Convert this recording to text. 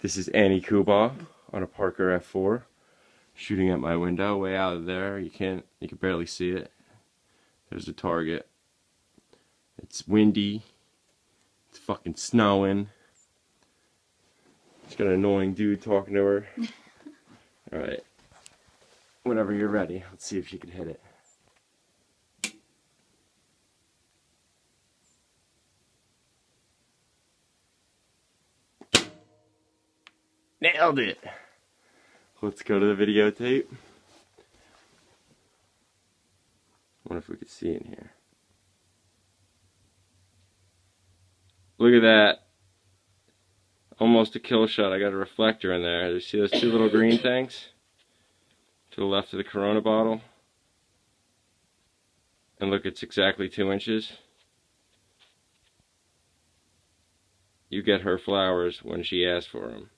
This is Annie Kuba on a Parker F4, shooting at my window, way out of there. You can barely see it. There's the target. It's windy. It's fucking snowing. She's got an annoying dude talking to her. Alright. Whenever you're ready, let's see if she can hit it. Nailed it! Let's go to the videotape. Wonder if we could see in here. Look at that. Almost a kill shot. I got a reflector in there. You see those two little green things? To the left of the Corona bottle. And look, it's exactly 2 inches. You get her flowers when she asks for them.